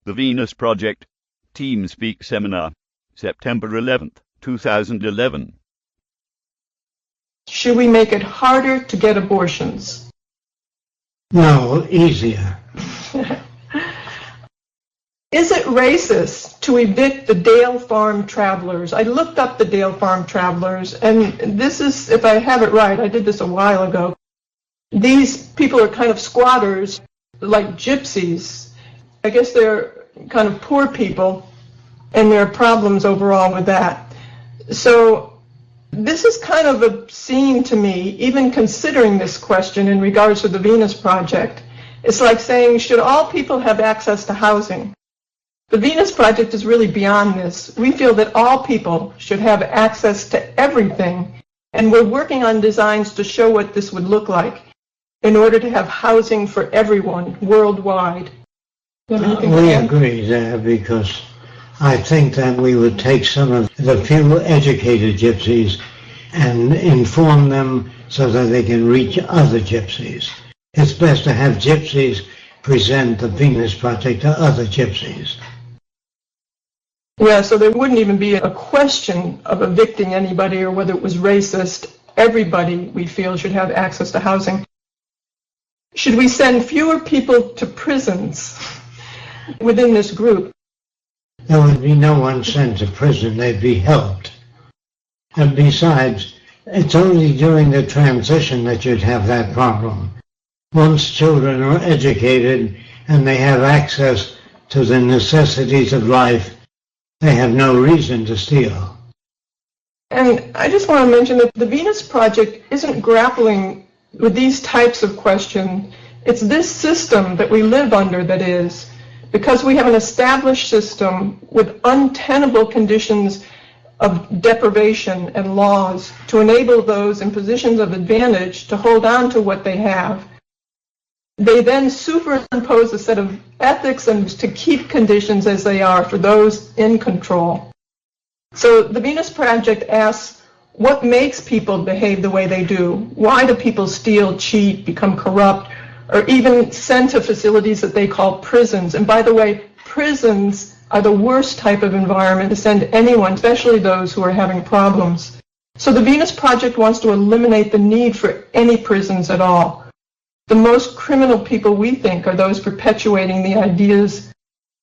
The Venus Project TeamSpeak Seminar, September 11th, 2011. Should we make it harder to get abortions? No, easier. Is it racist to evict the Dale Farm Travelers? I looked up the Dale Farm Travelers, and this is, if I have it right, I did this a while ago. These people are kind of squatters, like gypsies. I guess they're kind of poor people, and there are problems overall with that. So this is kind of obscene to me, even considering this question in regards to the Venus Project. It's like saying, should all people have access to housing? The Venus Project is really beyond this. We feel that all people should have access to everything, and we're working on designs to show what this would look like in order to have housing for everyone worldwide. We agree there, because I think that we would take some of the few educated gypsies and inform them so that they can reach other gypsies. It's best to have gypsies present the Venus Project to other gypsies. Yeah, so there wouldn't even be a question of evicting anybody or whether it was racist. Everybody, we feel, should have access to housing. Should we send fewer people to prisons within this group? There would be no one sent to prison. They'd be helped. And besides, it's only during the transition that you'd have that problem. Once children are educated and they have access to the necessities of life, they have no reason to steal. And I just want to mention that the Venus Project isn't grappling with these types of questions. It's this system that we live under that is, because we have an established system with untenable conditions of deprivation and laws to enable those in positions of advantage to hold on to what they have. They then superimpose a set of ethics and to keep conditions as they are for those in control. So the Venus Project asks, what makes people behave the way they do? Why do people steal, cheat, become corrupt, or even sent to facilities that they call prisons? And by the way, prisons are the worst type of environment to send anyone, especially those who are having problems. So the Venus Project wants to eliminate the need for any prisons at all. The most criminal people, we think, are those perpetuating the ideas,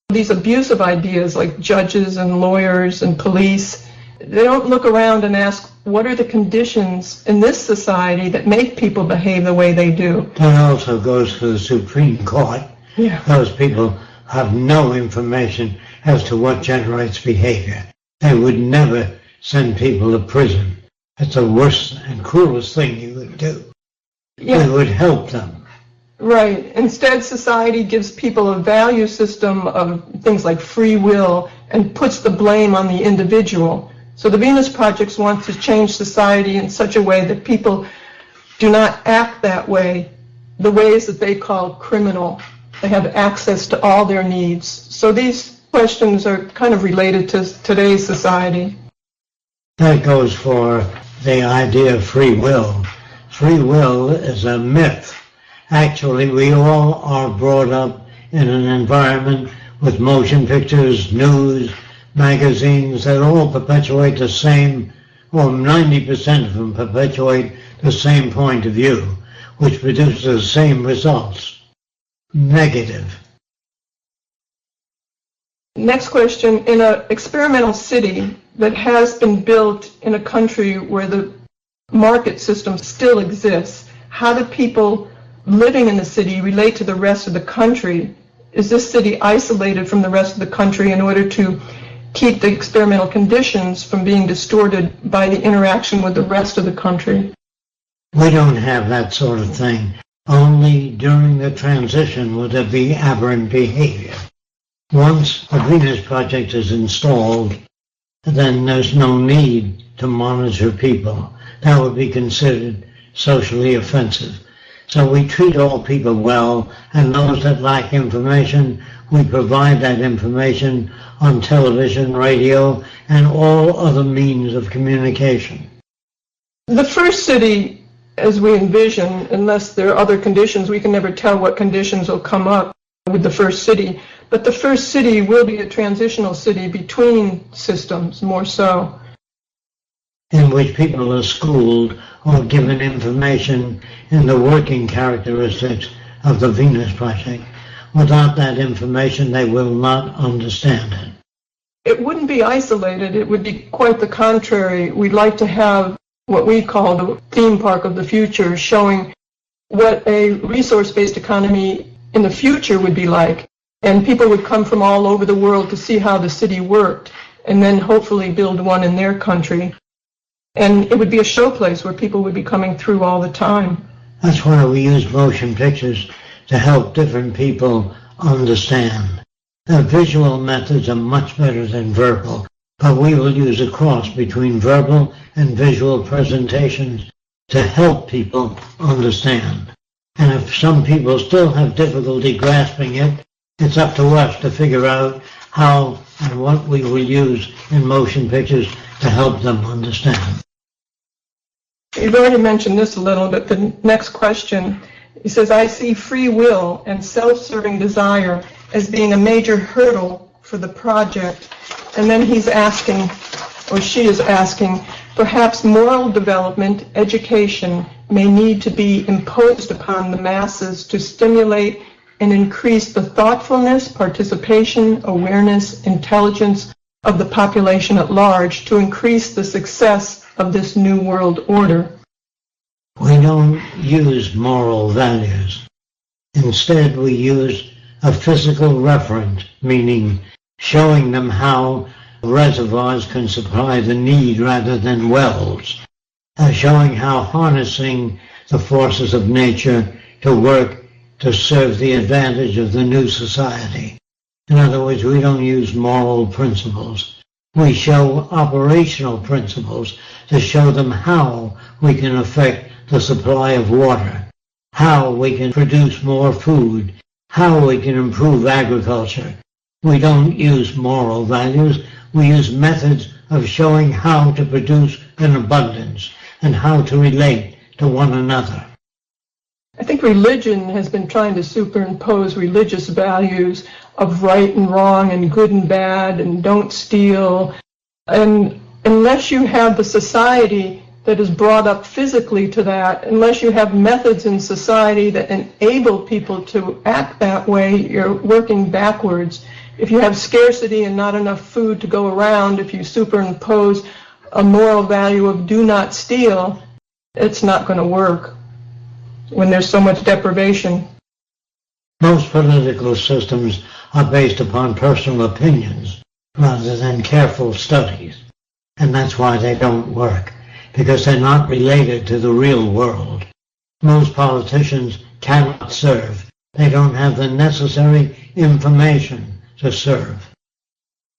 these abusive ideas like judges and lawyers and police. They don't look around and ask, what are the conditions in this society that make people behave the way they do? That also goes for the Supreme Court. Yeah. Those people have no information as to what generates behavior. They would never send people to prison. It's the worst and cruelest thing you would do. Yeah. It would help them. Right. Instead, society gives people a value system of things like free will and puts the blame on the individual. So the Venus Project wants to change society in such a way that people do not act that way, the ways that they call criminal. They have access to all their needs. So these questions are kind of related to today's society. That goes for the idea of free will. Free will is a myth. Actually, we all are brought up in an environment with motion pictures, news, magazines that all perpetuate the same, or 90% of them perpetuate the same point of view, which produces the same results. Negative. Next question. In an experimental city that has been built in a country where the market system still exists, how do people living in the city relate to the rest of the country? Is this city isolated from the rest of the country in order to keep the experimental conditions from being distorted by the interaction with the rest of the country? We don't have that sort of thing. Only during the transition will there be aberrant behavior. Once the Venus Project is installed, then there's no need to monitor people. That would be considered socially offensive. So we treat all people well, and those that lack information, we provide that information on television, radio, and all other means of communication. The first city, as we envision, unless there are other conditions, we can never tell what conditions will come up. with the first city. But the first city will be a transitional city between systems, more so. In which people are schooled or given information in the working characteristics of the Venus Project. Without that information, they will not understand it. It wouldn't be isolated. It would be quite the contrary. We'd like to have what we call the theme park of the future, showing what a resource-based economy in the future would be like. And people would come from all over the world to see how the city worked, and then hopefully build one in their country. And it would be a showplace where people would be coming through all the time. That's why we use motion pictures to help different people understand. The visual methods are much better than verbal, but we will use a cross between verbal and visual presentations to help people understand. And if some people still have difficulty grasping it, it's up to us to figure out how and what we will use in motion pictures to help them understand. You've already mentioned this a little, but the next question, he says, I see free will and self-serving desire as being a major hurdle for the project. And then he's asking, or she is asking, perhaps moral development, education, may need to be imposed upon the masses to stimulate and increase the thoughtfulness, participation, awareness, intelligence of the population at large to increase the success of this new world order. We don't use moral values. Instead, we use a physical reference, meaning showing them how reservoirs can supply the need rather than wells, showing how harnessing the forces of nature to work to serve the advantage of the new society. In other words, we don't use moral principles. We show operational principles to show them how we can affect the supply of water, how we can produce more food, how we can improve agriculture. We don't use moral values. We use methods of showing how to produce an abundance and how to relate to one another. I think religion has been trying to superimpose religious values of right and wrong and good and bad and don't steal. And unless you have the society that is brought up physically to that, unless you have methods in society that enable people to act that way, you're working backwards. If you have scarcity and not enough food to go around, if you superimpose a moral value of do not steal, it's not going to work when there's so much deprivation. Most political systems are based upon personal opinions rather than careful studies, and that's why they don't work, because they're not related to the real world. Most politicians cannot serve. They don't have the necessary information to serve.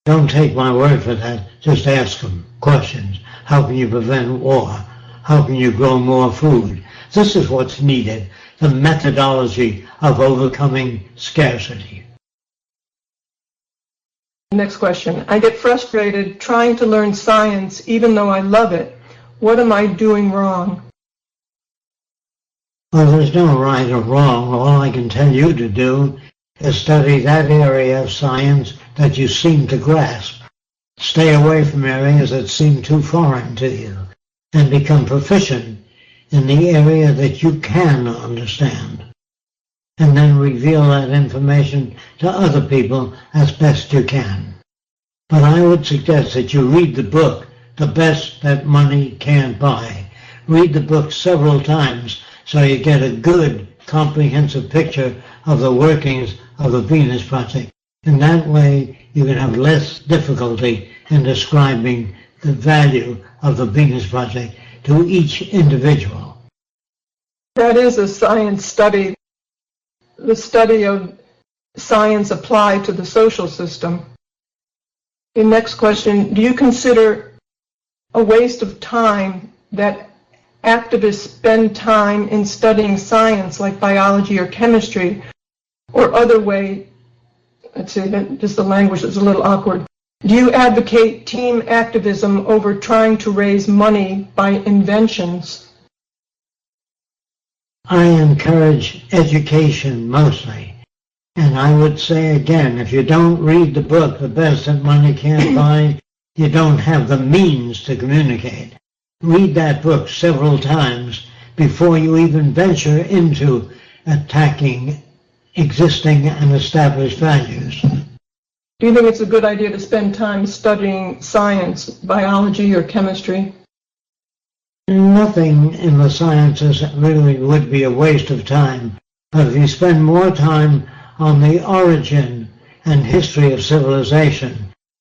Don't take my word for that. Just ask them questions. How can you prevent war? How can you grow more food? This is what's needed, the methodology of overcoming scarcity. Next question. I get frustrated trying to learn science even though I love it. What am I doing wrong? Well, there's no right or wrong. All I can tell you to do is study that area of science that you seem to grasp. Stay away from areas that seem too foreign to you, and become proficient in the area that you can understand. And then reveal that information to other people as best you can. But I would suggest that you read the book, The Best That Money Can't Buy. Read the book several times so you get a good, comprehensive picture of the workings of the Venus Project. In that way, you can have less difficulty in describing the value of the Venus Project to each individual. That is a science study, the study of science applied to the social system. The next question, do you consider a waste of time that activists spend time in studying science like biology or chemistry or other way? Let's see, just the language is a little awkward. Do you advocate team activism over trying to raise money by inventions? I encourage education mostly, And I would say again, if you don't read the book, The Best That Money Can't Buy, you don't have the means to communicate. Read that book several times before you even venture into attacking existing and established values. Do you think it's a good idea to spend time studying science, biology, or chemistry? Nothing in the sciences really would be a waste of time, but if you spend more time on the origin and history of civilization,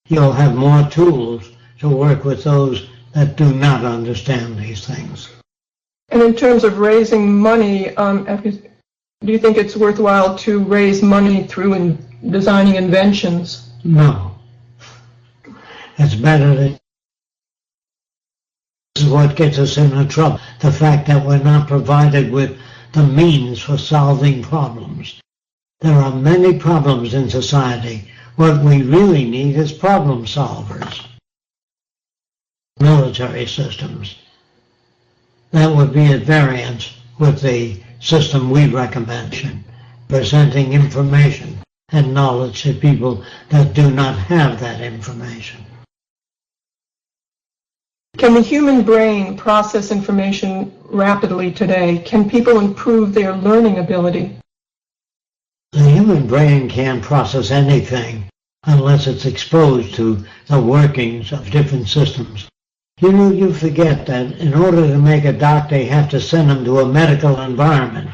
you'll have more tools to work with those that do not understand these things. And in terms of raising money, do you think it's worthwhile to raise money through designing inventions? No. It's better to... This is what gets us into trouble, the fact that we're not provided with the means for solving problems. There are many problems in society. What we really need is problem solvers. Military systems. That would be at variance with the system we recommend, presenting information and knowledge to people that do not have that information. Can the human brain process information rapidly today? Can people improve their learning ability? The human brain can't process anything unless it's exposed to the workings of different systems. You forget that in order to make a doctor, you have to send him to a medical environment.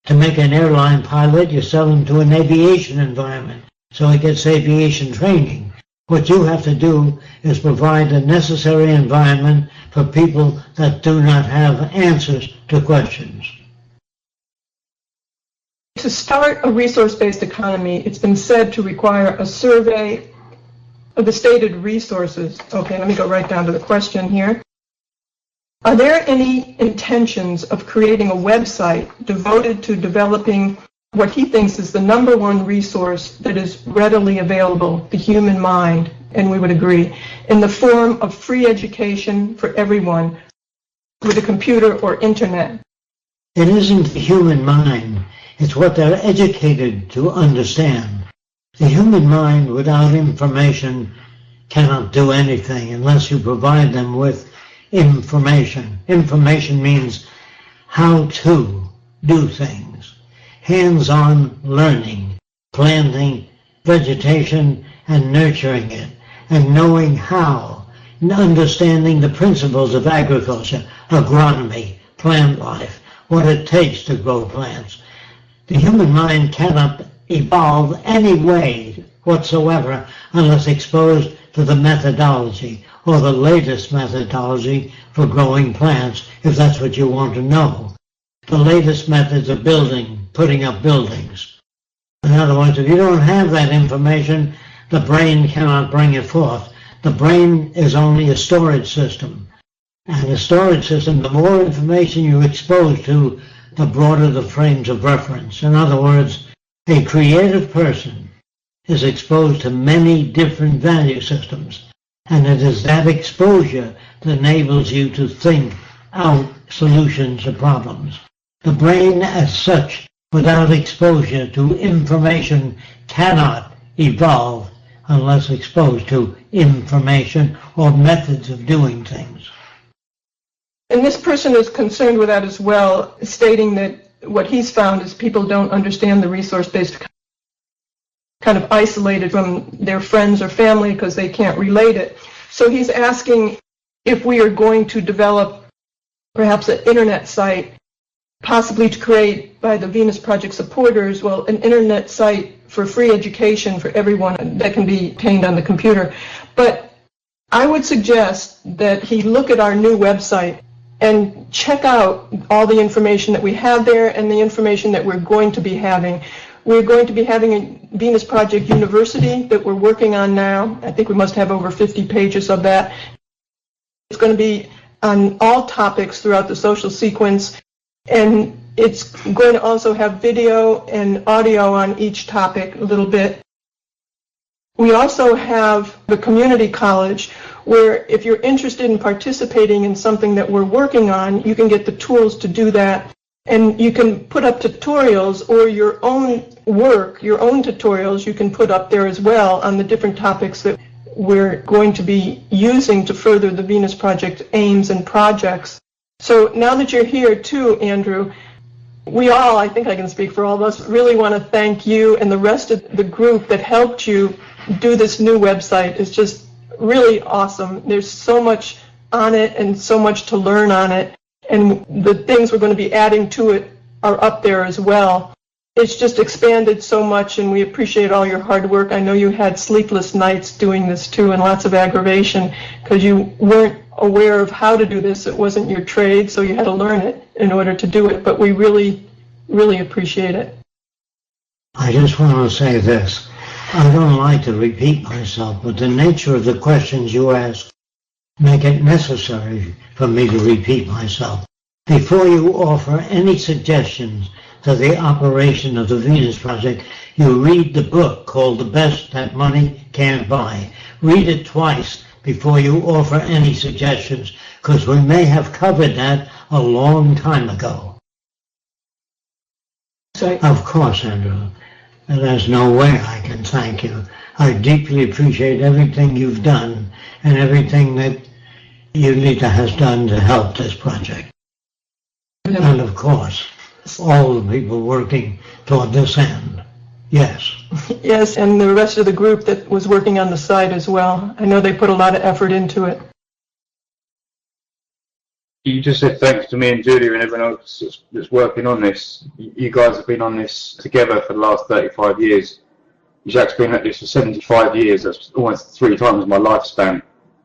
To make an airline pilot, you send him to an aviation environment, so he gets aviation training. What you have to do is provide the necessary environment for people that do not have answers to questions. To start a resource-based economy, it's been said to require a survey of the stated resources. Okay, let me go right down to the question here. Are there any intentions of creating a website devoted to developing what he thinks is the #1 resource that is readily available, the human mind, and we would agree, in the form of free education for everyone with a computer or internet? It isn't the human mind. It's what they're educated to understand. The human mind without information cannot do anything unless you provide them with information. Information means how to do things. Hands-on learning, planting vegetation and nurturing it, and knowing how, and understanding the principles of agriculture, agronomy, plant life, what it takes to grow plants. The human mind cannot evolve any way whatsoever unless exposed to the methodology or the latest methodology for growing plants, if that's what you want to know. The latest methods of building, putting up buildings. In other words, if you don't have that information, the brain cannot bring it forth. The brain is only a storage system. And a storage system, the more information you expose to, the broader the frames of reference. In other words, a creative person is exposed to many different value systems, and it is that exposure that enables you to think out solutions to problems. The brain as such, without exposure to information, cannot evolve unless exposed to information or methods of doing things. And this person is concerned with that as well, stating that what he's found is people don't understand the resource-based, kind of isolated from their friends or family because they can't relate it. So he's asking if we are going to develop perhaps an internet site, possibly to create by the Venus Project supporters, well, an internet site for free education for everyone that can be obtained on the computer. But I would suggest that he look at our new website and check out all the information that we have there and the information that we're going to be having. We're going to be having a Venus Project University that we're working on now. I think we must have over 50 pages of that. It's going to be on all topics throughout the social sequence, and it's going to also have video and audio on each topic a little bit. We also have the community college, where if you're interested in participating in something that we're working on, you can get the tools to do that, and you can put up tutorials or your own work, your own tutorials, you can put up there as well on the different topics that we're going to be using to further the Venus Project aims and projects. So now that you're here too, Andrew, we all, I think I can speak for all of us, really want to thank you and the rest of the group that helped you do this new website. It's just really awesome. There's so much on it and so much to learn on it. And the things we're going to be adding to it are up there as well. It's just expanded so much, and we appreciate all your hard work. I know you had sleepless nights doing this too, and lots of aggravation because you weren't aware of how to do this. It wasn't your trade, so you had to learn it in order to do it. But we really, really appreciate it. I just want to say this. I don't like to repeat myself, but the nature of the questions you ask make it necessary for me to repeat myself. Before you offer any suggestions to the operation of the Venus Project, you read the book called The Best That Money Can't Buy. Read it twice before you offer any suggestions, because we may have covered that a long time ago. Of course, Andrew. There's no way I can thank you. I deeply appreciate everything you've done and everything that UNITA has done to help this project. And of course, all the people working toward this end. Yes. Yes, and the rest of the group that was working on the site as well. I know they put a lot of effort into it. You just said thanks to me and Julia and everyone else that's working on this. You guys have been on this together for the last 35 years. Jacques been at this for 75 years. That's almost 3 times my lifespan.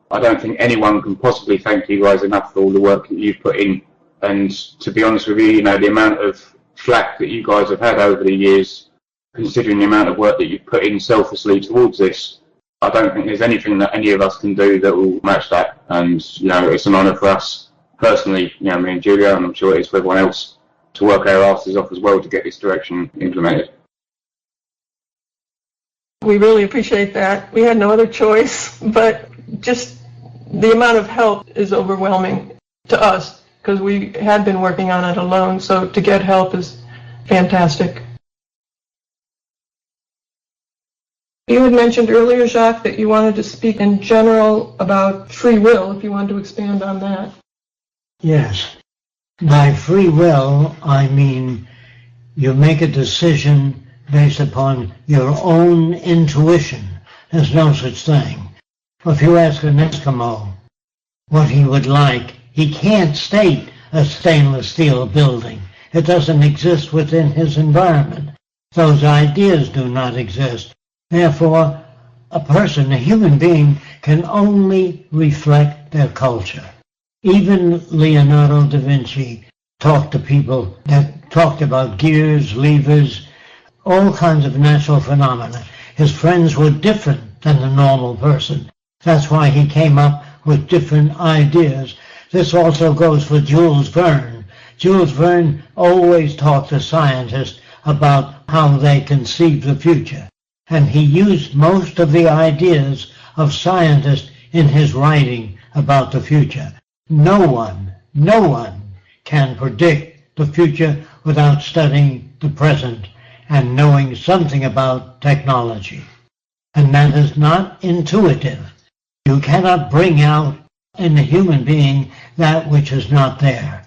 I don't think anyone can possibly thank you guys enough for all the work that you've put in. And to be honest with you, you know, the amount of flack that you guys have had over the years, considering the amount of work that you've put in selflessly towards this, I don't think there's anything that any of us can do that will match that. And, you know, it's an honour for us personally, you know, me and Julia, and I'm sure it is for everyone else, to work our asses off as well to get this direction implemented. We really appreciate that. We had no other choice, but just the amount of help is overwhelming to us because we had been working on it alone, so to get help is fantastic. You had mentioned earlier, Jacques, that you wanted to speak in general about free will, if you wanted to expand on that. Yes. By free will, I mean you make a decision based upon your own intuition. There's no such thing. If you ask an Eskimo what he would like, he can't state a stainless steel building. It doesn't exist within his environment. Those ideas do not exist. Therefore, a person, a human being, can only reflect their culture. Even Leonardo da Vinci talked to people that talked about gears, levers, all kinds of natural phenomena. His friends were different than the normal person. That's why he came up with different ideas. This also goes for Jules Verne. Jules Verne always talked to scientists about how they conceive the future. And he used most of the ideas of scientists in his writing about the future. No one can predict the future without studying the present and knowing something about technology. And that is not intuitive. You cannot bring out in a human being that which is not there.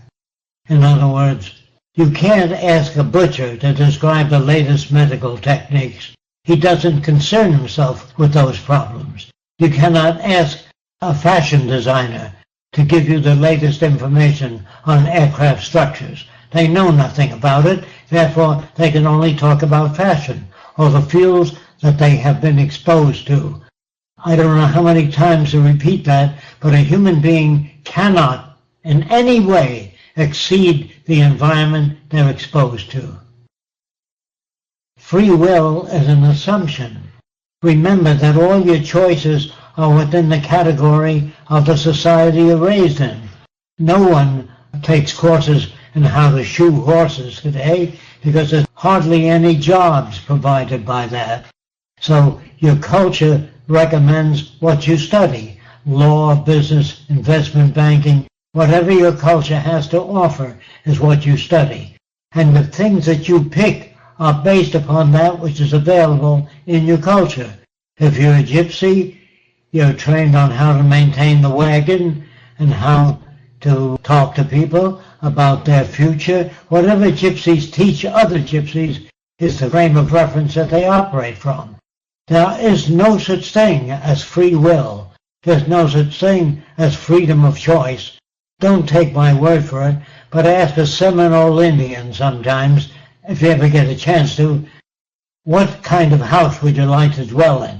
In other words, you can't ask a butcher to describe the latest medical techniques. He doesn't concern himself with those problems. You cannot ask a fashion designer to give you the latest information on aircraft structures. They know nothing about it, therefore they can only talk about fashion or the fields that they have been exposed to. I don't know how many times to repeat that, but a human being cannot in any way exceed the environment they're exposed to. Free will is an assumption. Remember that all your choices are within the category of the society you're raised in. No one takes courses in how to shoe horses today because there's hardly any jobs provided by that. So your culture recommends what you study. Law, business, investment banking, whatever your culture has to offer is what you study. And the things that you pick are based upon that which is available in your culture. If you're a gypsy, you're trained on how to maintain the wagon and how to talk to people about their future. Whatever gypsies teach other gypsies is the frame of reference that they operate from. There is no such thing as free will. There's no such thing as freedom of choice. Don't take my word for it, but ask a Seminole Indian sometimes, if you ever get a chance to, what kind of house would you like to dwell in?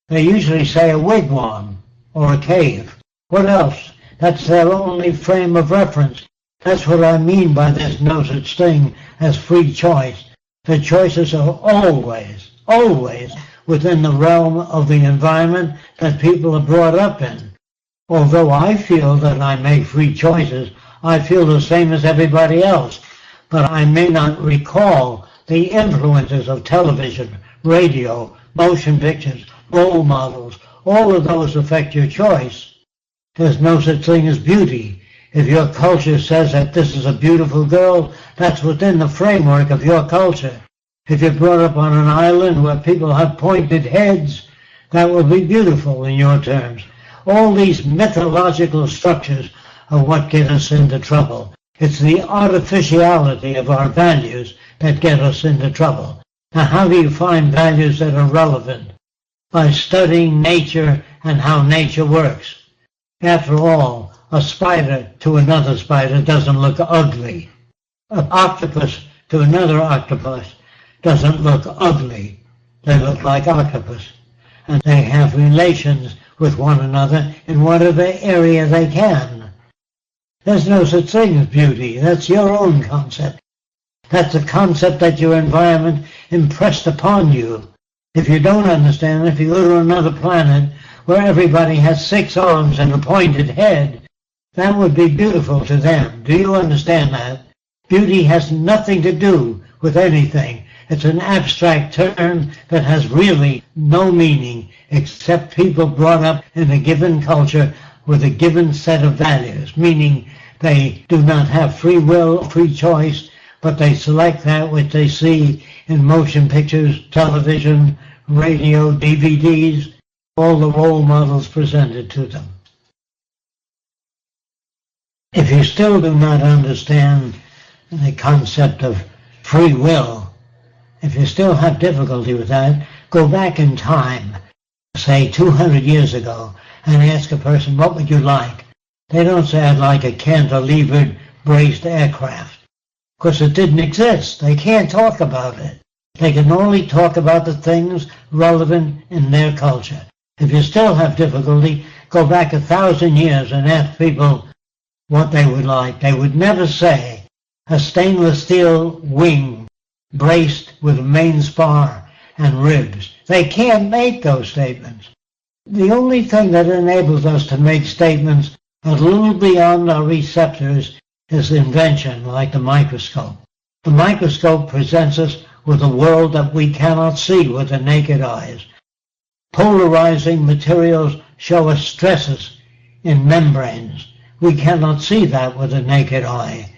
They usually say a wigwam or a cave. What else? That's their only frame of reference. That's what I mean by there's no such thing as free choice. The choices are always within the realm of the environment that people are brought up in. Although I feel that I make free choices, I feel the same as everybody else, but I may not recall the influences of television, radio, motion pictures, role models. All of those affect your choice. There's no such thing as beauty. If your culture says that this is a beautiful girl, that's within the framework of your culture. If you're brought up on an island where people have pointed heads, that will be beautiful in your terms. All these mythological structures are what get us into trouble. It's the artificiality of our values that get us into trouble. Now, how do you find values that are relevant? By studying nature and how nature works. After all, a spider to another spider doesn't look ugly. An octopus to another octopus doesn't look ugly. They look like octopus. And they have relations with one another in whatever area they can. There's no such thing as beauty. That's your own concept. That's a concept that your environment impressed upon you. If you don't understand, if you go to another planet where everybody has 6 arms and a pointed head, that would be beautiful to them. Do you understand that? Beauty has nothing to do with anything. It's an abstract term that has really no meaning except people brought up in a given culture with a given set of values, meaning they do not have free will, free choice, but they select that which they see in motion pictures, television, radio, DVDs, all the role models presented to them. If you still do not understand the concept of free will, if you still have difficulty with that, go back in time, say 200 years ago, and ask a person, what would you like? They don't say, I'd like a cantilevered braced aircraft. Of course, it didn't exist. They can't talk about it. They can only talk about the things relevant in their culture. If you still have difficulty, go back 1,000 years and ask people what they would like. They would never say a stainless steel wing braced with a main spar and ribs. They can't make those statements. The only thing that enables us to make statements a little beyond our receptors is invention, like the microscope. The microscope presents us with a world that we cannot see with the naked eyes. Polarizing materials show us stresses in membranes. We cannot see that with the naked eye.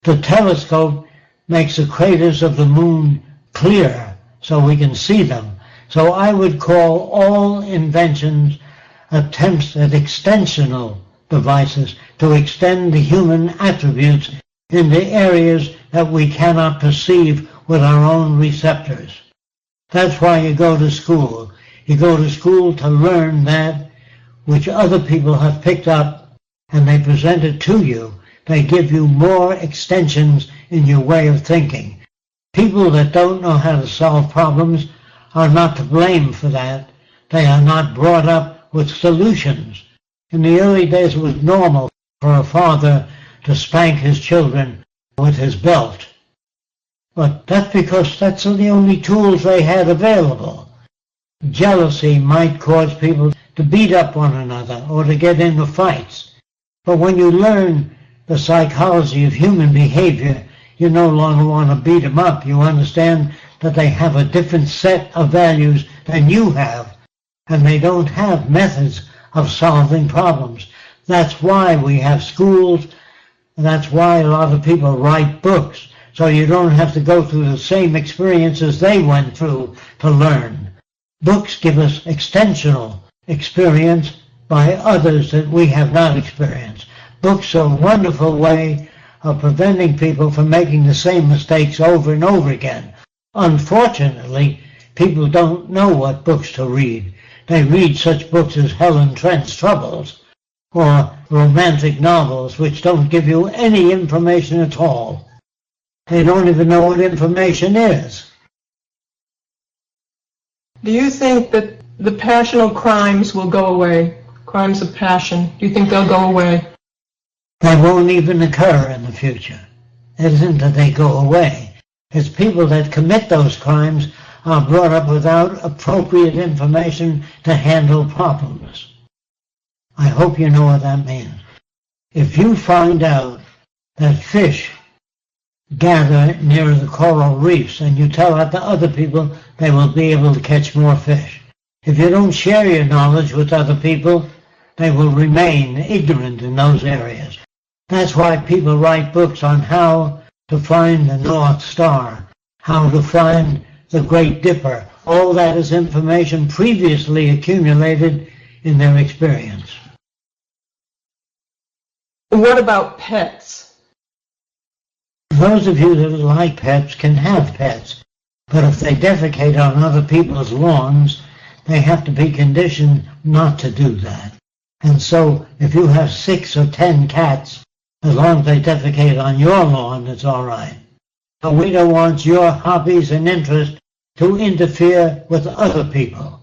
The telescope makes the craters of the moon clear so we can see them. So I would call all inventions attempts at extensional devices to extend the human attributes into areas that we cannot perceive with our own receptors. That's why you go to school. You go to school to learn that which other people have picked up and they present it to you. They give you more extensions in your way of thinking. People that don't know how to solve problems are not to blame for that. They are not brought up with solutions. In the early days it was normal for a father to spank his children with his belt. But that's because that's the only tools they had available. Jealousy might cause people to beat up one another or to get into fights. But when you learn the psychology of human behavior, you no longer want to beat them up. You understand that they have a different set of values than you have, and they don't have methods of solving problems. That's why we have schools, and that's why a lot of people write books, so you don't have to go through the same experiences they went through to learn. Books give us extensional experience by others that we have not experienced. Books are a wonderful way of preventing people from making the same mistakes over and over again. Unfortunately, people don't know what books to read. They read such books as Helen Trent's Troubles or romantic novels which don't give you any information at all. They don't even know what information is. Do you think that the passional crimes will go away? Crimes of passion, do you think they'll go away? They won't even occur in the future. It isn't that they go away. It's people that commit those crimes are brought up without appropriate information to handle problems. I hope you know what that means. If you find out that fish gather near the coral reefs and you tell that to other people, they will be able to catch more fish. If you don't share your knowledge with other people, they will remain ignorant in those areas. That's why people write books on how to find the North Star, how to find the Great Dipper. All that is information previously accumulated in their experience. What about pets? Those of you that like pets can have pets, but if they defecate on other people's lawns, they have to be conditioned not to do that. And so if you have 6 or 10 cats, as long as they defecate on your lawn, it's all right. But we don't want your hobbies and interests to interfere with other people.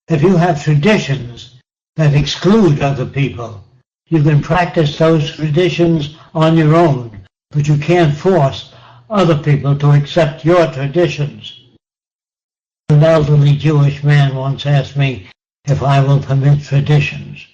If you have traditions that exclude other people, you can practice those traditions on your own, but you can't force other people to accept your traditions. An elderly Jewish man once asked me if I will permit traditions.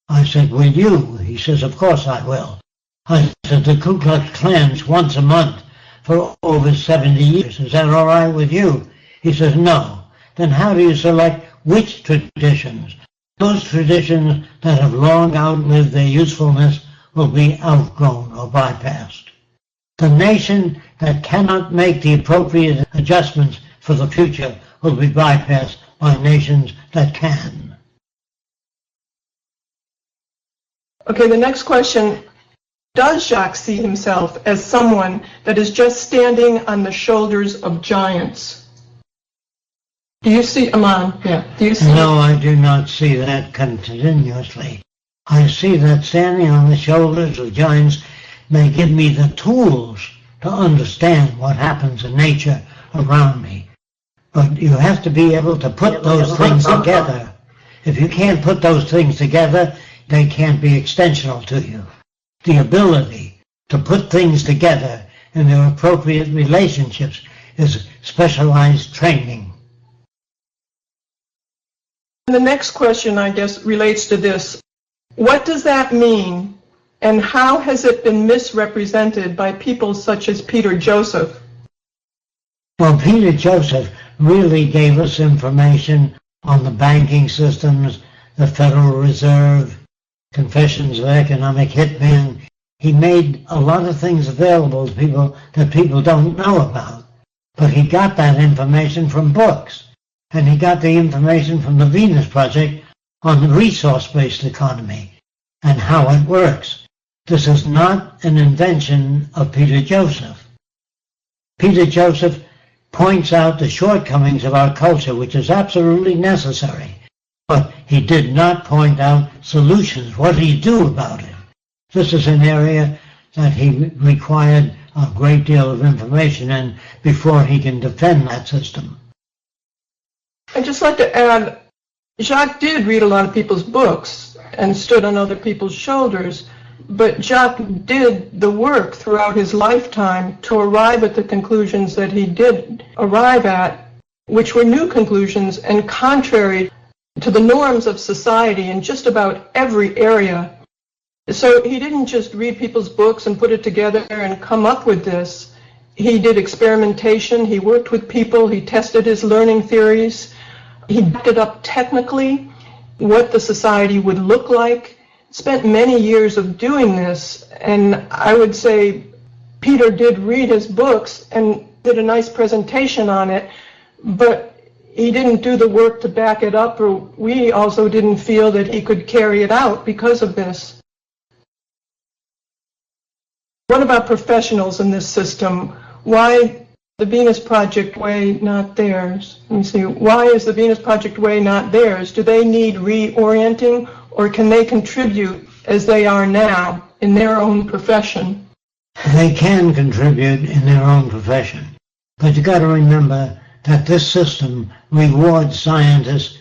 I said, will you? He says, of course I will. I said, the Ku Klux Klan's once a month for over 70 years. Is that all right with you? He says, no. Then how do you select which traditions? Those traditions that have long outlived their usefulness will be outgrown or bypassed. The nation that cannot make the appropriate adjustments for the future will be bypassed by nations that can. Okay, the next question. Does Jacques see himself as someone that is just standing on the shoulders of giants? Do you see, Aman? Yeah. Do you see? No, I do not see that continuously. I see that standing on the shoulders of giants may give me the tools to understand what happens in nature around me. But you have to be able to put those things together. If you can't put those things together, they can't be extensional to you. The ability to put things together in their appropriate relationships is specialized training. The next question, I guess, relates to this. What does that mean, and how has it been misrepresented by people such as Peter Joseph? Well, Peter Joseph really gave us information on the banking systems, the Federal Reserve, Confessions of Economic Hitman. He made a lot of things available to people that people don't know about. But he got that information from books. And he got the information from the Venus Project on the resource-based economy and how it works. This is not an invention of Peter Joseph. Peter Joseph points out the shortcomings of our culture, which is absolutely necessary. But he did not point out solutions. What do you do about it? This is an area that he required a great deal of information in before he can defend that system. I'd just like to add, Jacques did read a lot of people's books and stood on other people's shoulders, but Jacques did the work throughout his lifetime to arrive at the conclusions that he did arrive at, which were new conclusions and contrary to the norms of society in just about every area. So he didn't just read people's books and put it together and come up with this. He did experimentation, he worked with people, he tested his learning theories, he backed it up technically, what the society would look like, spent many years of doing this, and I would say Peter did read his books and did a nice presentation on it, but he didn't do the work to back it up, or we also didn't feel that he could carry it out because of this. What about professionals in this system? Why the Venus Project way, not theirs? Let me see. Why is the Venus Project way not theirs? Do they need reorienting, or can they contribute as they are now in their own profession? They can contribute in their own profession. But you got to remember that this system rewards scientists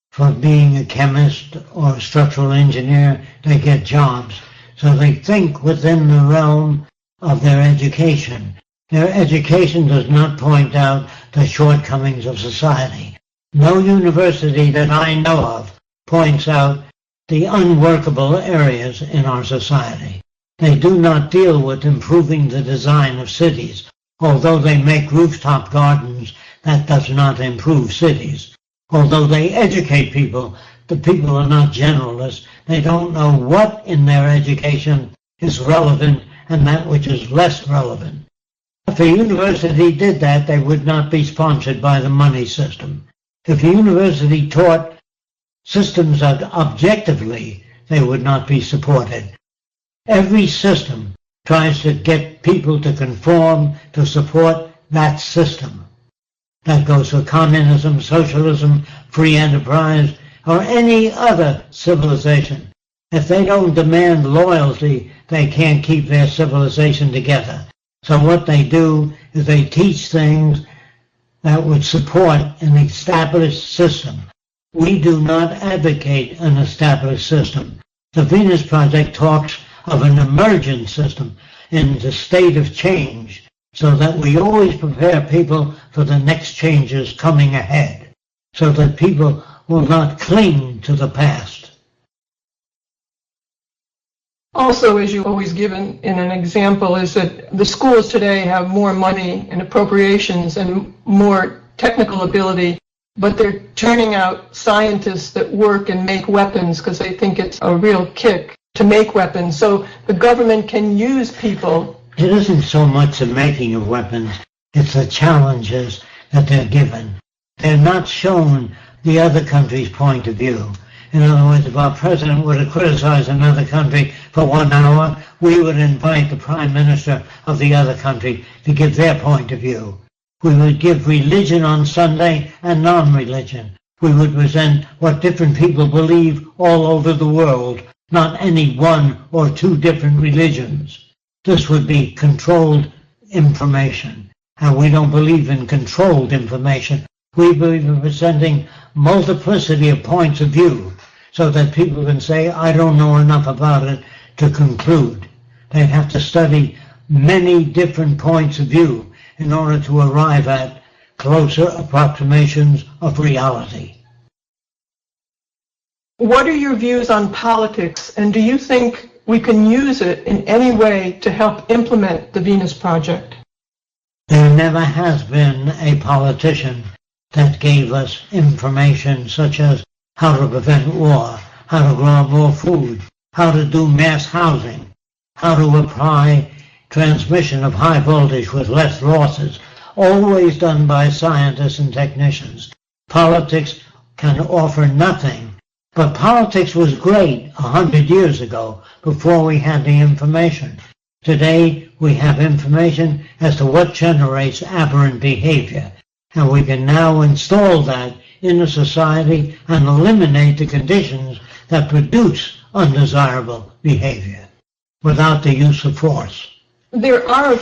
for being a chemist or a structural engineer. They get jobs. So they think within the realm of their education. Their education does not point out the shortcomings of society. No university that I know of points out the unworkable areas in our society. They do not deal with improving the design of cities. Although they make rooftop gardens, that does not improve cities. Although they educate people, the people are not generalists. They don't know what in their education is relevant and that which is less relevant. If a university did that, they would not be sponsored by the money system. If a university taught systems objectively, they would not be supported. Every system tries to get people to conform to support that system. That goes for communism, socialism, free enterprise, or any other civilization. If they don't demand loyalty, they can't keep their civilization together. So what they do is they teach things that would support an established system. We do not advocate an established system. The Venus Project talks of an emergent system in the state of change, so that we always prepare people for the next changes coming ahead, so that people will not cling to the past. Also, as you always give in an example, is that the schools today have more money and appropriations and more technical ability, but they're turning out scientists that work and make weapons because they think it's a real kick to make weapons. So the government can use people. It isn't so much the making of weapons, it's the challenges that they're given. They're not shown the other country's point of view. In other words, if our president were to criticize another country for 1 hour, we would invite the prime minister of the other country to give their point of view. We would give religion on Sunday and non-religion. We would present what different people believe all over the world, not any one or two different religions. This would be controlled information. And we don't believe in controlled information. We believe in presenting multiplicity of points of view so that people can say, I don't know enough about it to conclude. They have to study many different points of view in order to arrive at closer approximations of reality. What are your views on politics, and do you think we can use it in any way to help implement the Venus Project? There never has been a politician that gave us information such as how to prevent war, how to grow more food, how to do mass housing, how to apply transmission of high voltage with less losses, always done by scientists and technicians. Politics can offer nothing, but politics was great 100 years ago before we had the information. Today we have information as to what generates aberrant behavior, and we can now install that in a society and eliminate the conditions that produce undesirable behavior without the use of force. There are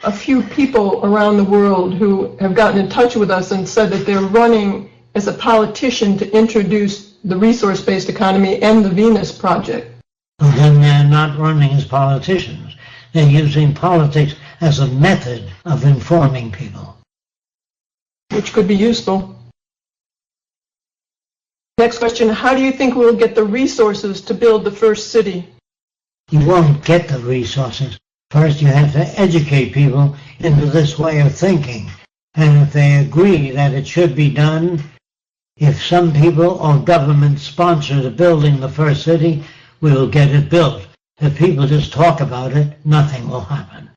a few people around the world who have gotten in touch with us and said that they're running as a politician to introduce the resource-based economy and the Venus Project. Well, then they're not running as politicians. They're using politics as a method of informing people. Which could be useful. Next question, how do you think we'll get the resources to build the first city? You won't get the resources. First, you have to educate people into this way of thinking. And if they agree that it should be done, if some people or government sponsor the building the first city, we will get it built. If people just talk about it, nothing will happen.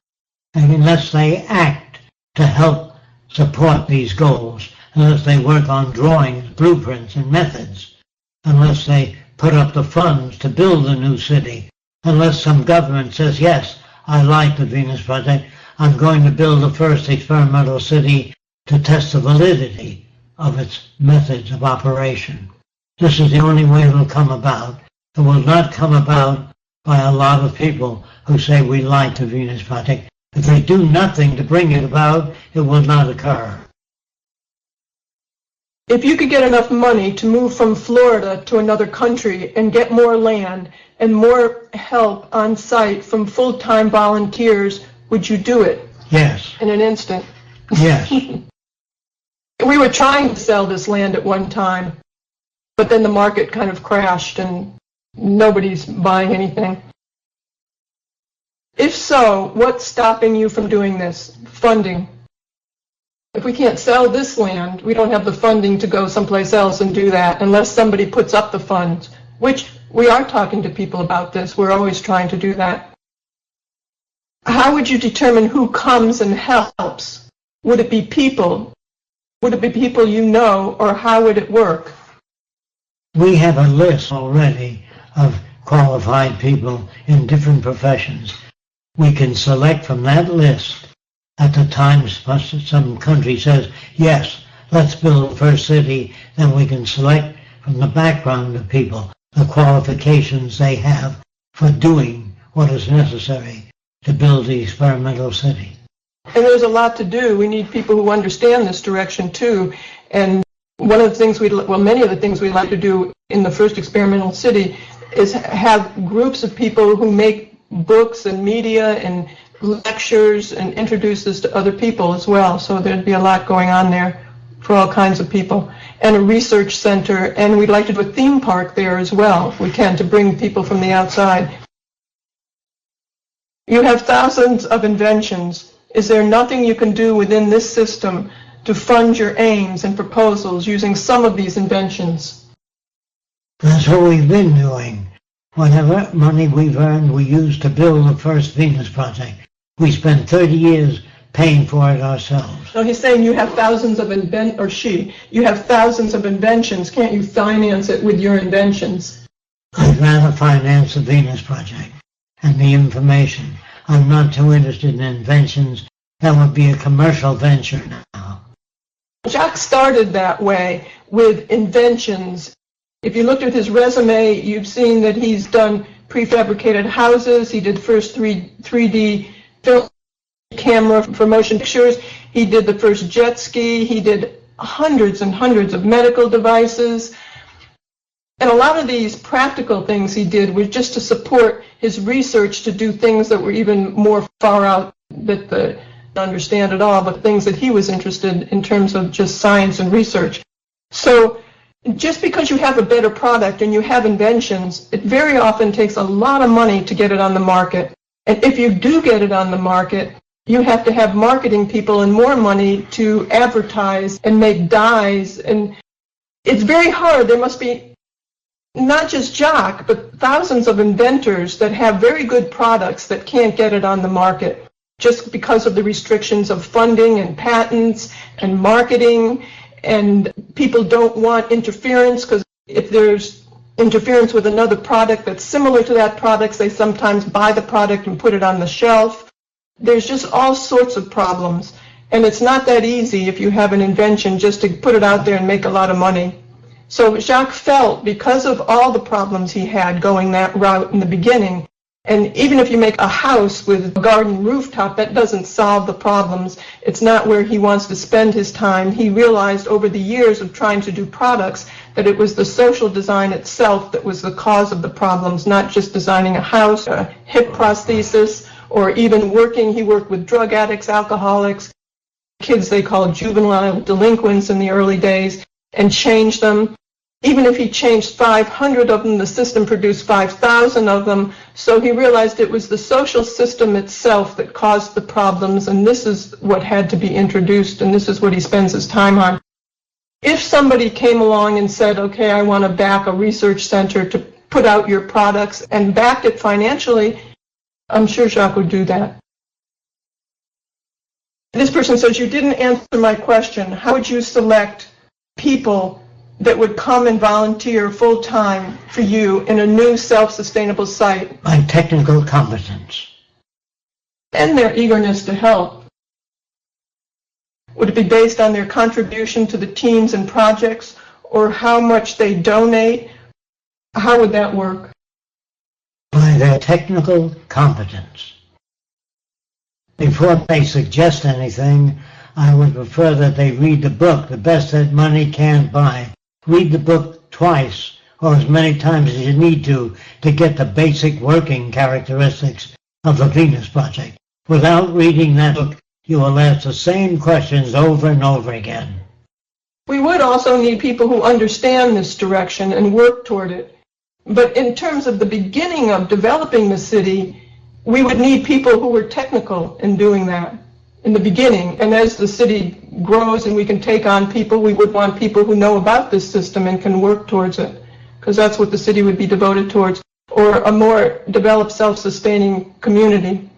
unless they act to help support these goals, unless they work on drawings, blueprints, and methods, unless they put up the funds to build a new city, unless some government says, yes, I like the Venus Project, I'm going to build the first experimental city to test the validity of its methods of operation. This is the only way it will come about. It will not come about by a lot of people who say we like the Venus Project. If they do nothing to bring it about, it will not occur. If you could get enough money to move from Florida to another country and get more land and more help on site from full-time volunteers, would you do it? Yes. In an instant? Yes. We were trying to sell this land at one time, but then the market kind of crashed and nobody's buying anything. If so, what's stopping you from doing this? Funding. If we can't sell this land, we don't have the funding to go someplace else and do that unless somebody puts up the funds, which we are talking to people about this. We're always trying to do that. How would you determine who comes and helps? Would it be people? Would it be people you know, or how would it work? We have a list already of qualified people in different professions. We can select from that list at the time some country says, yes, let's build the first city, then we can select from the background of people the qualifications they have for doing what is necessary to build the experimental city. And there's a lot to do. We need people who understand this direction too. And one of the things many of the things we'd like to do in the first experimental city is have groups of people who make books and media and lectures and introduce this to other people as well. So there'd be a lot going on there for all kinds of people. And a research center, and we'd like to do a theme park there as well, if we can, to bring people from the outside. You have thousands of inventions. Is there nothing you can do within this system to fund your aims and proposals using some of these inventions? That's what we've been doing. Whatever money we've earned, we use to build the first Venus Project. We spent 30 years paying for it ourselves. So he's saying you have thousands of you have thousands of inventions. Can't you finance it with your inventions? I'd rather finance the Venus Project and the information. I'm not too interested in inventions. That would be a commercial venture now. Jacques started that way with inventions. If you looked at his resume, you've seen that he's done prefabricated houses. He did first 3D film camera for motion pictures. He did the first jet ski. He did hundreds and hundreds of medical devices. And a lot of these practical things he did was just to support his research to do things that were even more far out that the understand at all, but things that he was interested in terms of just science and research. So just because you have a better product and you have inventions, it very often takes a lot of money to get it on the market. And if you do get it on the market, you have to have marketing people and more money to advertise and make dyes. And it's very hard. There must be not just Jacques, but thousands of inventors that have very good products that can't get it on the market just because of the restrictions of funding and patents and marketing. And people don't want interference, because if there's interference with another product that's similar to that product, they sometimes buy the product and put it on the shelf. There's just all sorts of problems. And it's not that easy if you have an invention just to put it out there and make a lot of money. So Jacques felt, because of all the problems he had going that route in the beginning, and even if you make a house with a garden rooftop, that doesn't solve the problems. It's not where he wants to spend his time. He realized over the years of trying to do products that it was the social design itself that was the cause of the problems, not just designing a house, a hip prosthesis, or even working. He worked with drug addicts, alcoholics, kids they called juvenile delinquents in the early days, and changed them. Even if he changed 500 of them, the system produced 5,000 of them. So he realized it was the social system itself that caused the problems, and this is what had to be introduced, and this is what he spends his time on. If somebody came along and said, okay, I want to back a research center to put out your products, and backed it financially, I'm sure Jacques would do that. This person says, you didn't answer my question. How would you select people that would come and volunteer full-time for you in a new self-sustainable site? By technical competence. And their eagerness to help. Would it be based on their contribution to the teams and projects, or how much they donate? How would that work? By their technical competence. Before they suggest anything, I would prefer that they read the book, The Best That Money Can't Buy. Read the book twice, or as many times as you need to get the basic working characteristics of the Venus Project. Without reading that book, you will ask the same questions over and over again. We would also need people who understand this direction and work toward it. But in terms of the beginning of developing the city, we would need people who were technical in doing that in the beginning. And as the city grows and we can take on people, we would want people who know about this system and can work towards it, because that's what the city would be devoted towards, or a more developed self-sustaining community.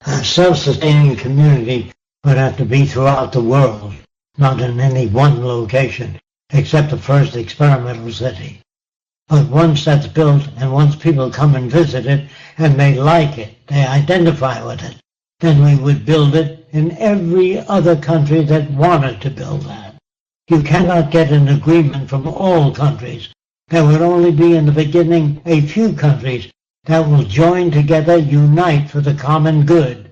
A self-sustaining community would have to be throughout the world, not in any one location, except the first experimental city. But once that's built, and once people come and visit it, and they like it, they identify with it, then we would build it in every other country that wanted to build that. You cannot get an agreement from all countries. There would only be in the beginning a few countries that will join together, unite for the common good.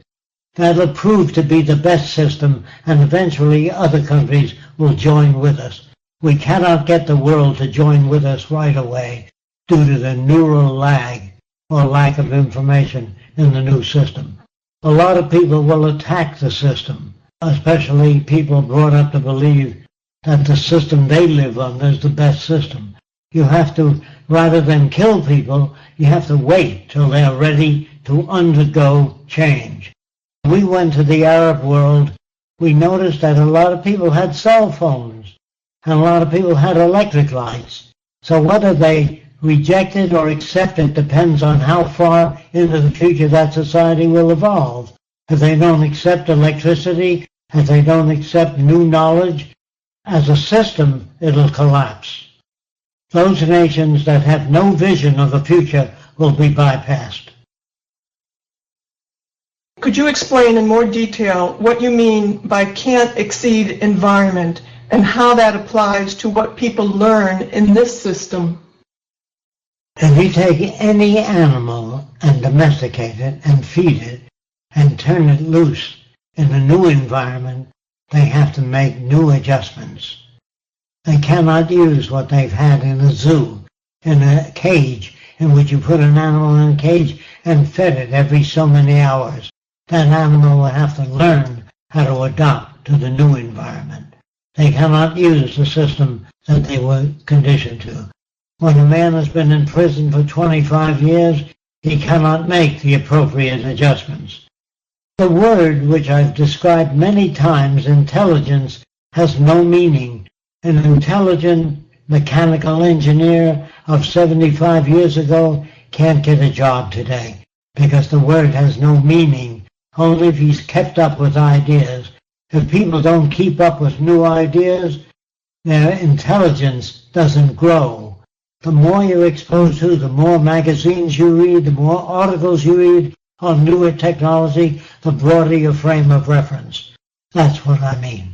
That'll prove to be the best system, and eventually other countries will join with us. We cannot get the world to join with us right away due to the neural lag or lack of information in the new system. A lot of people will attack the system, especially people brought up to believe that the system they live under is the best system. You have to, rather than kill people, you have to wait till they're ready to undergo change. We went to the Arab world, we noticed that a lot of people had cell phones, and a lot of people had electric lights. So whether they reject it or accept it depends on how far into the future that society will evolve. If they don't accept electricity, if they don't accept new knowledge, as a system, it'll collapse. Those nations that have no vision of the future will be bypassed. Could you explain in more detail what you mean by can't exceed environment and how that applies to what people learn in this system? If you take any animal and domesticate it and feed it and turn it loose in a new environment, they have to make new adjustments. They cannot use what they've had in a zoo, in a cage in which you put an animal in a cage and fed it every so many hours. That animal will have to learn how to adapt to the new environment. They cannot use the system that they were conditioned to. When a man has been in prison for 25 years, he cannot make the appropriate adjustments. The word which I've described many times, intelligence, has no meaning. An intelligent mechanical engineer of 75 years ago can't get a job today because the word has no meaning, only if he's kept up with ideas. If people don't keep up with new ideas, their intelligence doesn't grow. The more you're exposed to, the more magazines you read, the more articles you read on newer technology, the broader your frame of reference. That's what I mean.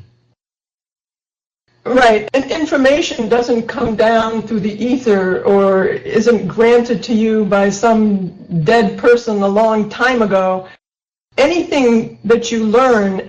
Right, and information doesn't come down through the ether or isn't granted to you by some dead person a long time ago. Anything that you learn,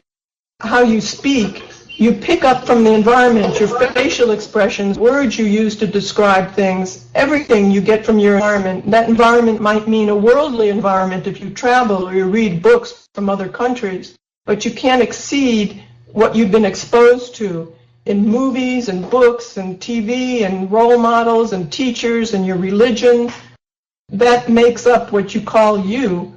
how you speak, you pick up from the environment, your facial expressions, words you use to describe things, everything you get from your environment. That environment might mean a worldly environment if you travel or you read books from other countries, but you can't exceed what you've been exposed to in movies and books and TV and role models and teachers and your religion. That makes up what you call you.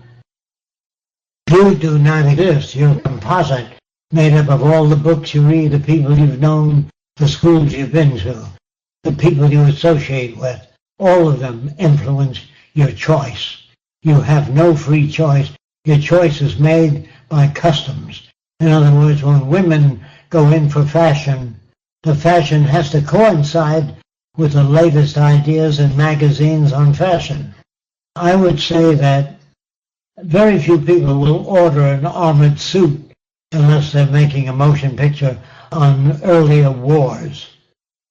You do not exist. You're a composite made up of all the books you read, the people you've known, the schools you've been to, the people you associate with. All of them influence your choice. You have no free choice. Your choice is made by customs. In other words, when women go in for fashion, the fashion has to coincide with the latest ideas in magazines on fashion. I would say that very few people will order an armored suit unless they're making a motion picture on earlier wars.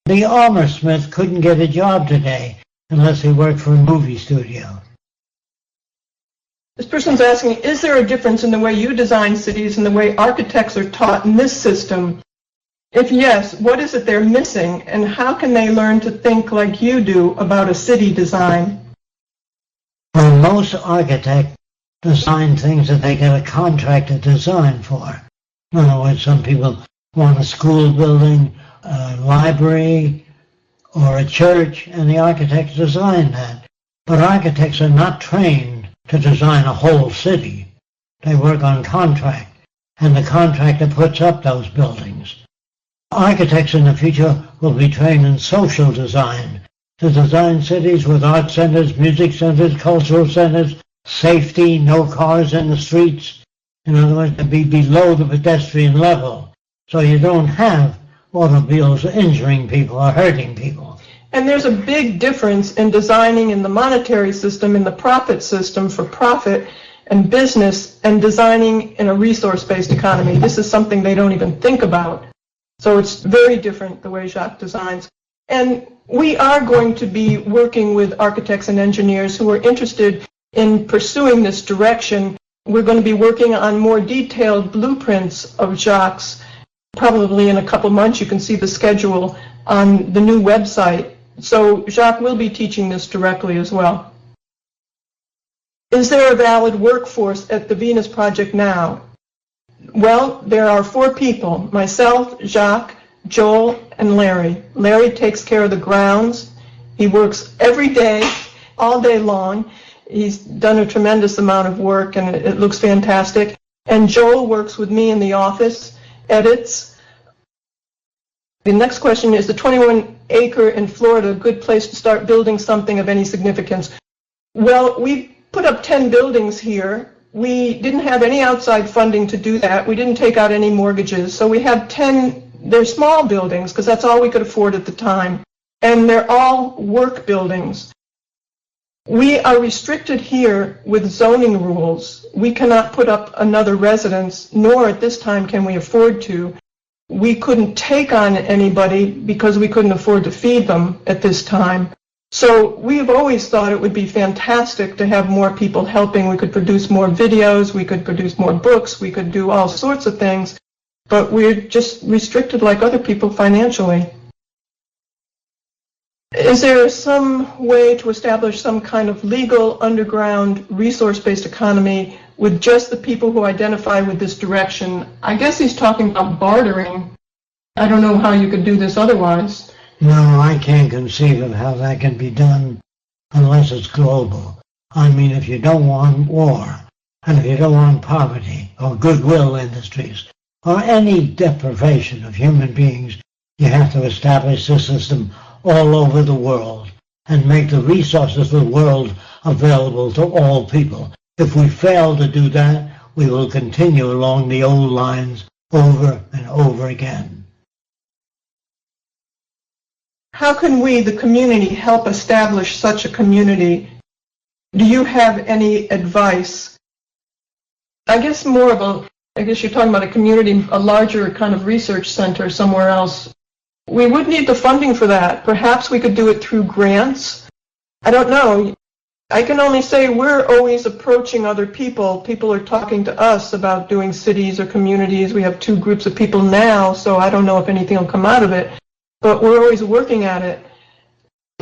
The armor smith couldn't get a job today unless he worked for a movie studio. This person's asking, is there a difference in the way you design cities and the way architects are taught in this system? If yes, what is it they're missing, and how can they learn to think like you do about a city design? Well, most architects design things that they get a contract to design for. In other words, some people want a school building, a library, or a church, and the architects design that. But architects are not trained to design a whole city. They work on contract, and the contractor puts up those buildings. Architects in the future will be trained in social design, to design cities with art centers, music centers, cultural centers, safety, no cars in the streets. In other words, to be below the pedestrian level, so you don't have automobiles injuring people or hurting people. And there's a big difference in designing in the monetary system, in the profit system for profit and business, and designing in a resource-based economy. This is something they don't even think about. So it's very different the way Jacques designs. And we are going to be working with architects and engineers who are interested in pursuing this direction. We're going to be working on more detailed blueprints of Jacques. Probably in a couple months you can see the schedule on the new website. So Jacques will be teaching this directly as well. Is there a valid workforce at the Venus Project now? Well, there are 4 people, myself, Jacques, Joel, and Larry. Larry takes care of the grounds. He works every day, all day long. He's done a tremendous amount of work, and it looks fantastic. And Joel works with me in the office, edits. The next question is, the 21-acre in Florida a good place to start building something of any significance? Well, we put up 10 buildings here. We didn't have any outside funding to do that. We didn't take out any mortgages. So we have 10, they're small buildings because that's all we could afford at the time. And they're all work buildings. We are restricted here with zoning rules. We cannot put up another residence, nor at this time can we afford to. We couldn't take on anybody because we couldn't afford to feed them at this time. So we've always thought it would be fantastic to have more people helping. We could produce more videos, we could produce more books, we could do all sorts of things, but we're just restricted like other people financially. Is there some way to establish some kind of legal underground resource-based economy with just the people who identify with this direction? I guess he's talking about bartering. I don't know how you could do this otherwise. No, I can't conceive of how that can be done unless it's global. I mean, if you don't want war, and if you don't want poverty or goodwill industries, or any deprivation of human beings, you have to establish this system all over the world and make the resources of the world available to all people. If we fail to do that, we will continue along the old lines over and over again. How can we, the community, help establish such a community? Do you have any advice? I guess you're talking about a community, a larger kind of research center somewhere else. We would need the funding for that. Perhaps we could do it through grants. I don't know. I can only say we're always approaching other people. People are talking to us about doing cities or communities. We have 2 groups of people now, so I don't know if anything will come out of it. But we're always working at it.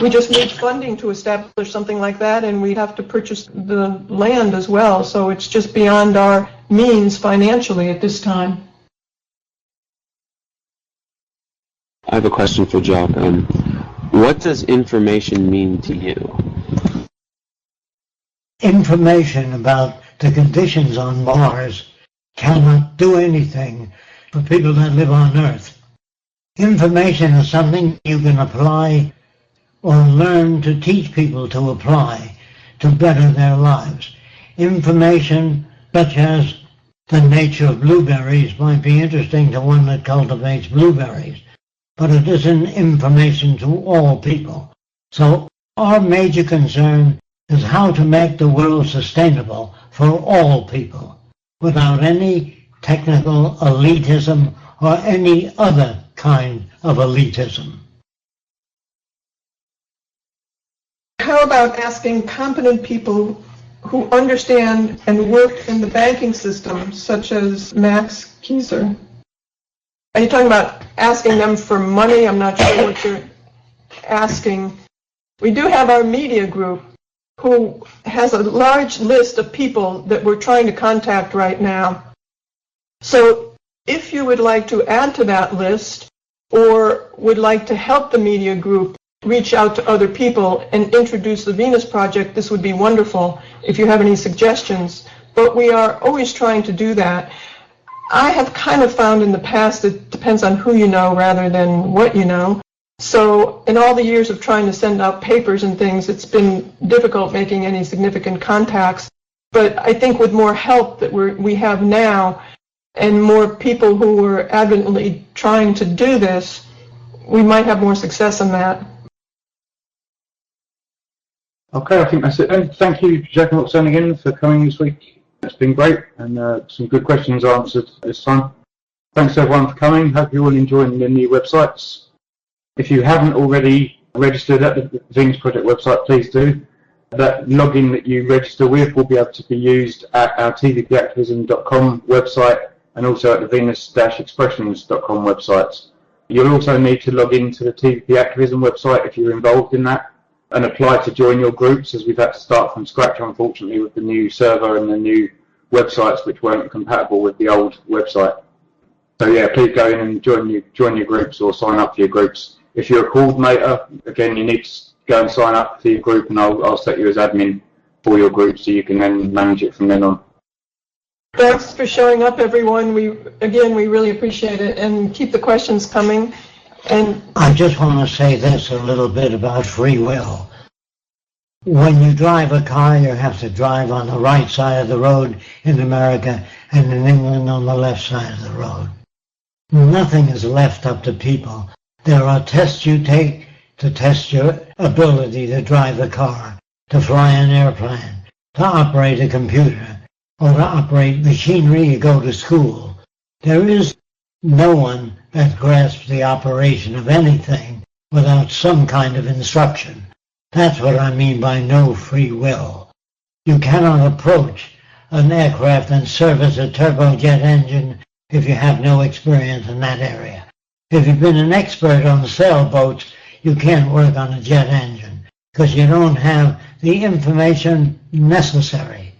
We just need funding to establish something like that, and we'd have to purchase the land as well. So it's just beyond our means financially at this time. I have a question for Jacques. What does information mean to you? Information about the conditions on Mars cannot do anything for people that live on Earth. Information is something you can apply or learn to teach people to apply to better their lives. Information such as the nature of blueberries might be interesting to one that cultivates blueberries, but it isn't information to all people. So our major concern is how to make the world sustainable for all people, without any technical elitism or any other kind of elitism. How about asking competent people who understand and work in the banking system, such as Max Kieser? Are you talking about asking them for money? I'm not sure what you're asking. We do have our media group who has a large list of people that we're trying to contact right now. So if you would like to add to that list or would like to help the media group reach out to other people and introduce the Venus Project, this would be wonderful if you have any suggestions. But we are always trying to do that. I have kind of found in the past it depends on who you know rather than what you know. So in all the years of trying to send out papers and things, it's been difficult making any significant contacts. But I think with more help that we have now and more people who are adamantly trying to do this, we might have more success in that. Okay, I think that's it then. Thank you, Jack and Roxanne, again for coming this week. It's been great and some good questions answered this time. Thanks everyone for coming. Hope you're all enjoying the new websites. If you haven't already registered at the Venus Project website, please do. That login that you register with will be able to be used at our tvpactivism.com website and also at the venus-expressions.com websites. You'll also need to log into the TVP Activism website if you're involved in that and apply to join your groups, as we've had to start from scratch, unfortunately, with the new server and the new websites which weren't compatible with the old website. So yeah, please go in and join your groups or sign up for your groups. If you're a coordinator, again, you need to go and sign up for your group, and I'll set you as admin for your group so you can then manage it from then on. Thanks for showing up, everyone. We really appreciate it, and keep the questions coming. And I just want to say this a little bit about free will. When you drive a car, you have to drive on the right side of the road in America and in England on the left side of the road. Nothing is left up to people. There are tests you take to test your ability to drive a car, to fly an airplane, to operate a computer, or to operate machinery. You go to school. There is no one that grasps the operation of anything without some kind of instruction. That's what I mean by no free will. You cannot approach an aircraft and service a turbojet engine if you have no experience in that area. If you've been an expert on sailboats, you can't work on a jet engine because you don't have the information necessary.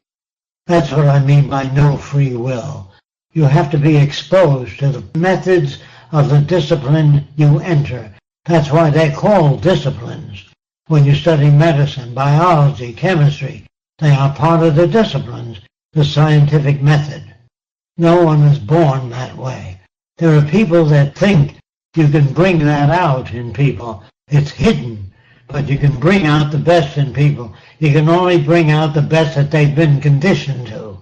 That's what I mean by no free will. You have to be exposed to the methods of the discipline you enter. That's why they're called disciplines. When you study medicine, biology, chemistry, they are part of the disciplines, the scientific method. No one is born that way. There are people that think you can bring that out in people. It's hidden, but you can bring out the best in people. You can only bring out the best that they've been conditioned to.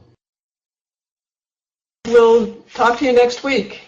we'll talk to you next week.